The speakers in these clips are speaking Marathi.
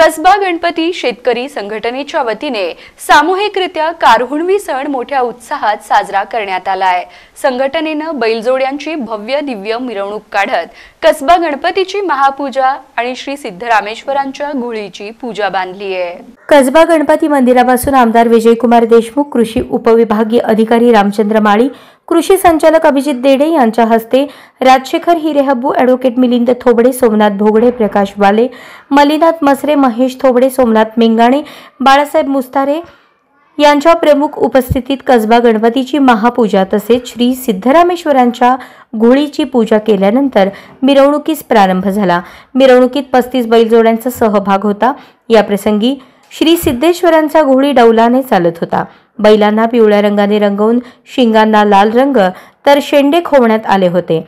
कसबा गणपती शेतकरी संघटनेच्या वतीने सामूहिकरित्या कारहुणवी सण मोठ्या उत्साहात साजरा करण्यात आलाय। संघटनेनं बैलजोड्यांची भव्य दिव्य मिरवणूक काढत कसबा गणपतीची महापूजा आणि श्री सिद्धरामेश्वरांच्या घोळीची पूजा बांधली आहे। कसबा गणपती मंदिरापासून आमदार विजयकुमार देशमुख, कृषी उपविभागीय अधिकारी रामचंद्र माळी, कृषी संचालक अभिजित देडे यांच्या हस्ते राजशेखर हिरेहब्बू, ॲडव्होकेट मिलिंद थोबडे, सोमनाथ भोगडे, प्रकाश वाले, मलिनाथ मसरे, महेश थोबडे, सोमनाथ मिंगाणे, बाळासाहेब मुस्तारे यांच्या प्रमुख उपस्थितीत कसबा गणपतीची महापूजा तसेच श्री सिद्धरामेश्वरांच्या घोळीची पूजा केल्यानंतर मिरवणुकीस प्रारंभ झाला। मिरवणुकीत 35 बैलजोड्यांचा सहभाग होता। या प्रसंगी श्री सिद्धेश्वरांचा घोळी डौलाने चालत होता। बैलांना पिवळ्या रंगाने रंगवून शिंगांना लाल रंग तर शेंडे खोवण्यात आले होते।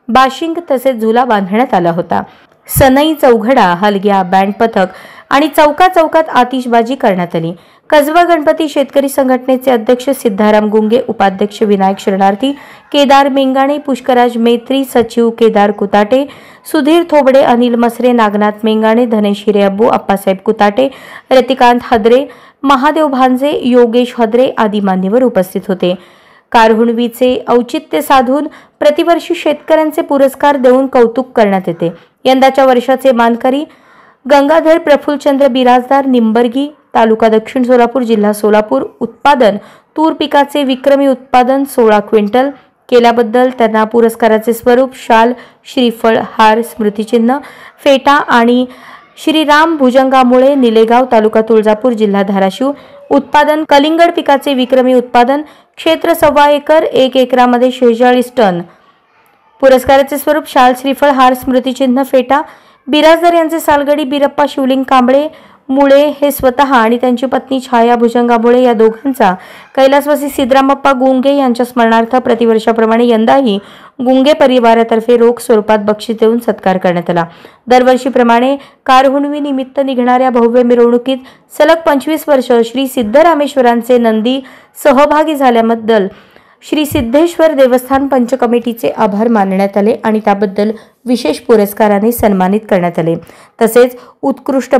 बाशिंग तसेच झुला बांधण्यात आला होता। सनई, चौघडा, हलग्या, बँड पथक आणि चौकात आतिषबाजी करण्यात आली। कसबा गणपती शेतकरी संघटनेचे अध्यक्ष सिद्धाराम गुंगे, उपाध्यक्ष विनायक शरणार्थी, केदार मेंगाणे, पुष्कराज मेत्री, सचिव केदार कुताटे, सुधीर थोबडे, अनिल मसरे, नागनाथ मेंगाणे, धनेश हिरेअब्बू, अप्पासाहेब कुताटे, रतिकांत हदरे, महादेव भांजे, योगेश हदरे आदी मान्यवर उपस्थित होते। कारहुणवीचे औचित्य साधून प्रतिवर्षी शेतकऱ्यांचे पुरस्कार देऊन कौतुक करण्यात येते। यंदाच्या वर्षाचे मानकरी गंगाधर प्रफुल्लचंद्र बिराजदार, निंबर्गी, तालुका दक्षिण सोलापूर, जिल्हा सोलापूर। उत्पादन तूर पिकाचे विक्रमी उत्पादन 16 क्विंटल केल्याबद्दल त्यांना पुरस्काराचे स्वरूप शाल, श्रीफळ, हार, स्मृतिचिन्ह, फेटा आणि श्रीराम भुजंगामुळे, निलेगाव, तालुका तुळजापूर, जिल्हा धाराशिव। उत्पादन कलिंगड पिकाचे विक्रमी उत्पादन, क्षेत्र 1.25 एकर, 1 एकरामध्ये 46 टन। पुरस्काराचे स्वरूप शाल, श्रीफळ, हार, स्मृतिचिन्ह, फेटा। बिराजदार यांचे सालगडी बिरप्पा शिवलिंग कांबळे मुळे हे स्वतः आणि त्यांची पत्नी छाया भुजंगामुळे या दोघांचा कैलासवासी सिद्धरामप्पा गुंगे यांच्या स्मरणार्थ प्रतिवर्षाप्रमाणे यंदाही गुंगे परिवारातर्फे रोख स्वरूपात बक्षीस देऊन सत्कार करण्यात आला। दरवर्षीप्रमाणे कारहुणवी निमित्त निघणाऱ्या भव्य मिरवणुकीत सलग 25 वर्ष श्री सिद्धरामेश्वरांचे नंदी सहभागी झाल्याबद्दल श्री सिद्धेश्वर देवस्थान पंच कमिटीचे आभार मानण्यात आले आणि त्याबद्दल विशेष पुरस्काराने सन्मानित करण्यात आले। तसेच उत्कृष्ट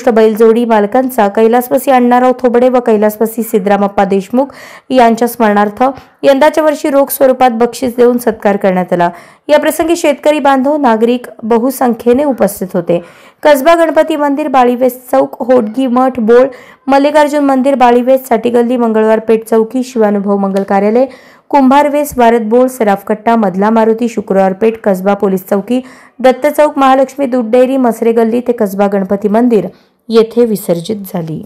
बैलजोडी मालकांचा कैलासवासी अण्णाराव थोबडे व कैलासवासी सिद्धरामप्पा देशमुख यांच्या स्मरणार्थ यंदाच्या वर्षी रोख स्वरूपात बक्षीस देऊन सत्कार करण्यात आला। या प्रसंगी शेतकरी बांधव, नागरिक बहुसंख्येने उपस्थित होते। कसबा गणपती मंदिर, बाळीवेस चौक, होडगी मठ, बोळ, मल्लिकार्जुन मंदिर, बाळीवेस, साटीगल्ली, मंगळवार पेठ चौकी, शिवानुभव मंगल कार्यालय, कुंभारवेस, भारत बोळ, सराफकट्टा, मधला मारुती, शुक्रवार पेठ, कसबा पोलीस चौकी, दत्त चौक, महालक्ष्मी दूध डेअरी, मसरे गल्ली ते कसबा गणपती मंदिर येथे विसर्जित झाली।